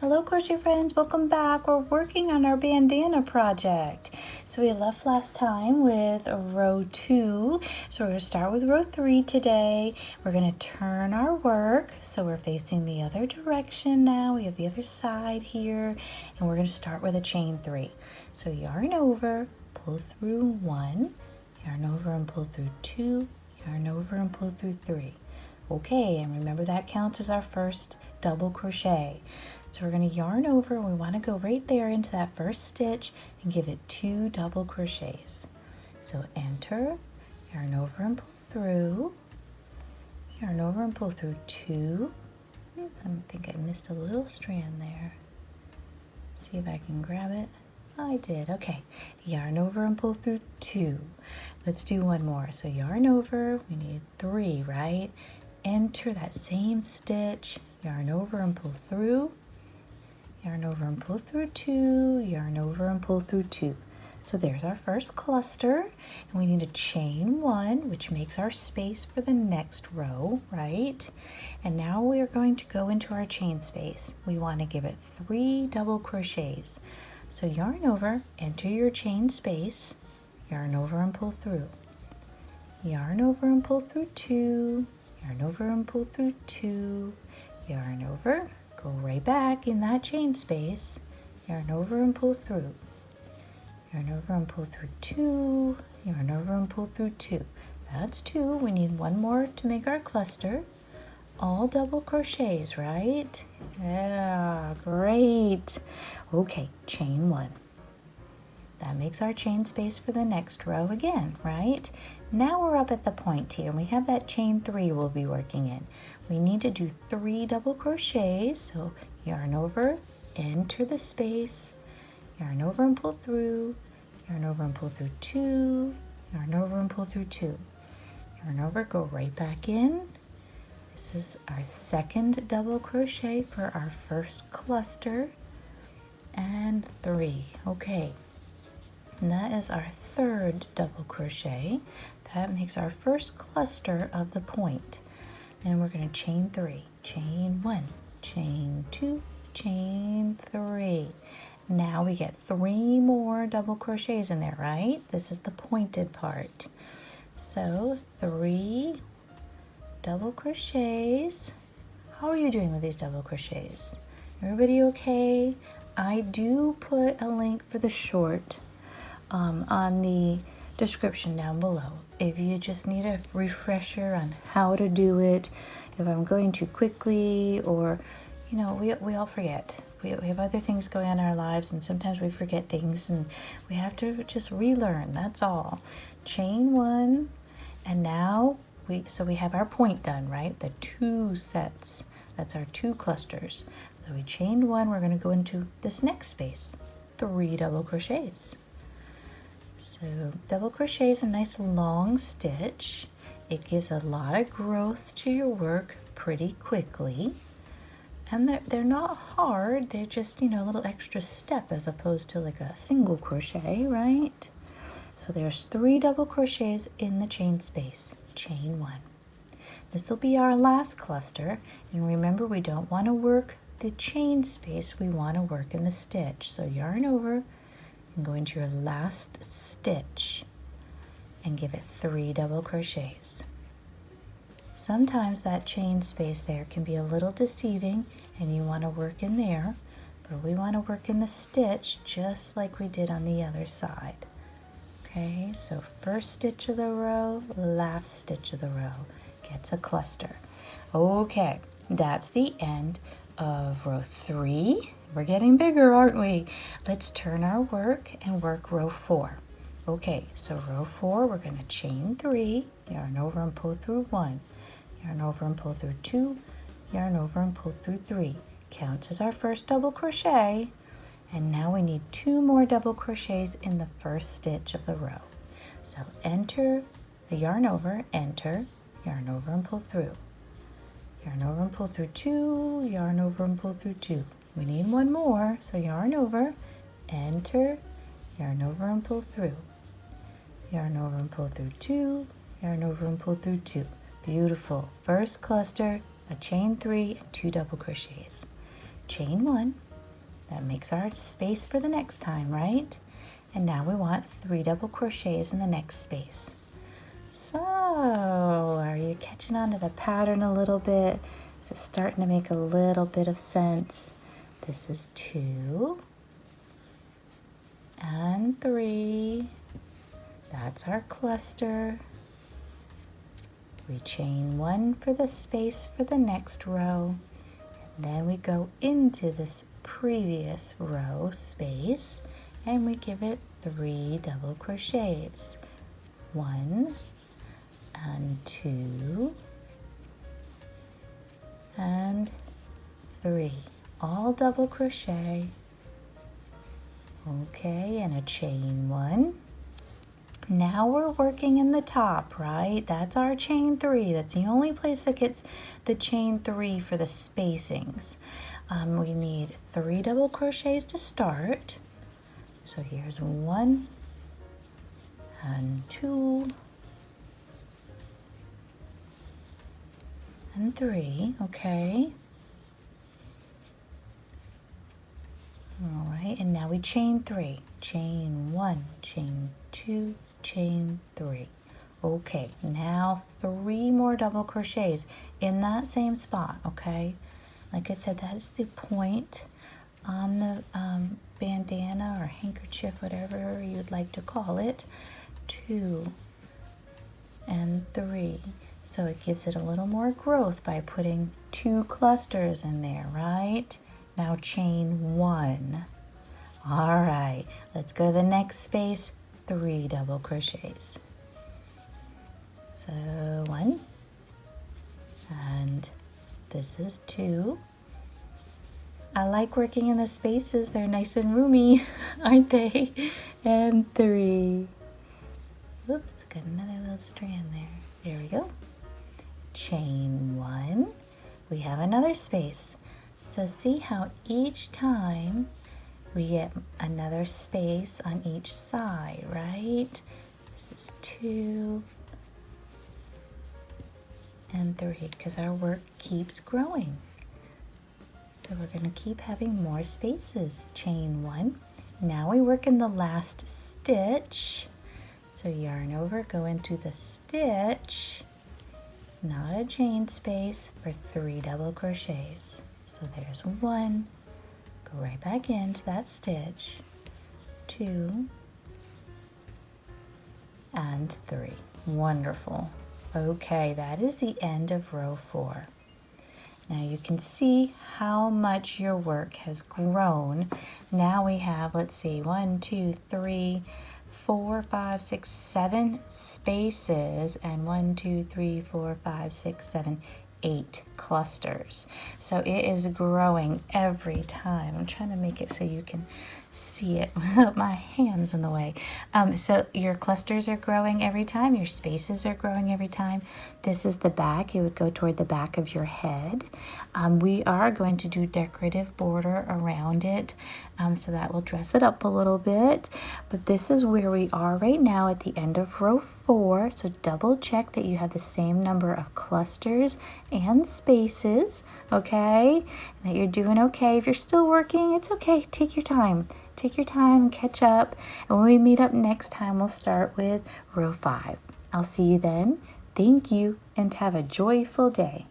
Hello crochet friends, welcome back. We're working on our bandana project. So we left last time with row 2. So we're going to start with row 3 today. We're going to turn our work so we're facing the other direction now. We have the other side here and we're going to start with a chain 3. So yarn over, pull through 1, yarn over and pull through 2, yarn over and pull through 3. Okay, and remember that counts as our first double crochet. So we're going to yarn over and we want to go right there into that first stitch and give it 2 double crochets. So enter, yarn over and pull through, yarn over and pull through 2. I think I missed a little strand there. See if I can grab it. I did. Okay, yarn over and pull through 2. Let's do one more. So yarn over, we need 3, right? Enter that same stitch, yarn over and pull through, yarn over and pull through 2, yarn over and pull through 2. So there's our first cluster, and we need to chain 1, which makes our space for the next row, right? And now we are going to go into our chain space. We want to give it 3 double crochets. So yarn over, enter your chain space, yarn over and pull through, yarn over and pull through 2, yarn over and pull through 2, yarn over, go right back in that chain space, yarn over and pull through, yarn over and pull through 2, yarn over and pull through 2. That's 2. We need one more to make our cluster. All double crochets, right? Yeah, great. Okay, chain 1. That makes our chain space for the next row again, right? Now we're up at the point here, and we have that chain 3 we'll be working in. We need to do 3 double crochets, so yarn over, enter the space, yarn over and pull through, yarn over and pull through 2, yarn over and pull through 2. Yarn over, go right back in. This is our second double crochet for our first cluster, and 3. Okay. And that is our third double crochet. That makes our first cluster of the point. And we're going to chain 3. Chain 1, chain 2, chain 3. Now we get 3 more double crochets in there, right? This is the pointed part. So 3 double crochets. How are you doing with these double crochets? Everybody okay? I do put a link for the short on the description down below. If you just need a refresher on how to do it, if I'm going too quickly, or you know, we all forget. We have other things going on in our lives, and sometimes we forget things, and we have to just relearn. That's all. Chain 1, and now we have our point done, right? The 2 sets. That's our 2 clusters. So we chained 1. We're going to go into this next space. 3 double crochets. So double crochet is a nice long stitch. It gives a lot of growth to your work pretty quickly. And they're not hard. They're just, you know, a little extra step as opposed to like a single crochet, right? So there's 3 double crochets in the chain space. Chain 1. This will be our last cluster. And remember, we don't want to work the chain space. We want to work in the stitch. So yarn over and go into your last stitch and give it 3 double crochets. Sometimes that chain space there can be a little deceiving and you want to work in there, but we want to work in the stitch just like we did on the other side. Okay, so first stitch of the row, last stitch of the row gets a cluster. Okay, that's the end of row 3. We're getting bigger, aren't we? Let's turn our work and work row 4. Okay, so row 4, we're going to chain 3, yarn over and pull through 1, yarn over and pull through 2, yarn over and pull through 3. Counts as our first double crochet. And now we need 2 more double crochets in the first stitch of the row. So enter the yarn over, enter, yarn over and pull through. Yarn over and pull through 2, yarn over and pull through 2. We need one more, so yarn over, enter, yarn over and pull through. Yarn over and pull through 2, yarn over and pull through 2. Beautiful. First cluster, a chain 3 and 2 double crochets. Chain 1, That makes our space for the next time, right? And now we want 3 double crochets in the next space. So, are you catching on to the pattern a little bit? Is it starting to make a little bit of sense? This is 2 and 3. That's our cluster. We chain 1 for the space for the next row. And then we go into this previous row space and we give it 3 double crochets. 1 and 2 and 3. All double crochet. Okay, and a chain 1. Now we're working in the top, right? That's our chain 3. That's the only place that gets the chain 3 for the spacings. We need 3 double crochets to start. So here's 1 and 2 and 3, okay? All right, and now we chain 3. Chain 1, chain 2, chain 3. Okay, now 3 more double crochets in that same spot, okay? Like I said, that is the point on the bandana or handkerchief, whatever you'd like to call it. 2 and 3. So it gives it a little more growth by putting 2 clusters in there, right? Now chain 1. All right, let's go to the next space, 3 double crochets. So 1, and this is 2. I like working in the spaces. They're nice and roomy, aren't they? And 3. Oops, got another little strand there. There we go. Chain 1. We have another space. So see how each time we get another space on each side, right? This is 2 and 3 because our work keeps growing. So we're going to keep having more spaces. Chain 1. Now we work in the last stitch. So yarn over, go into the stitch, not a chain space, for 3 double crochets. So there's 1, go right back into that stitch, 2 and 3. Wonderful. Okay, that is the end of row 4. Now you can see how much your work has grown. Now we have, let's see, 1, 2, 3, 4, 5, 6, 7 spaces, and 1, 2, 3, 4, 5, 6, 7, 8 clusters. So it is growing every time. I'm trying to make it so you can see it without my hands in the way. So your clusters are growing every time, your spaces are growing every time. This is the back. It would go toward the back of your head. We are going to do decorative border around it, so that will dress it up a little bit. But this is where we are right now at the end of row 4. So double check that you have the same number of clusters and spaces, okay? And that you're doing okay. If you're still working, it's okay. Take your time. Take your time and catch up. And when we meet up next time, we'll start with row 5. I'll see you then. Thank you, and have a joyful day.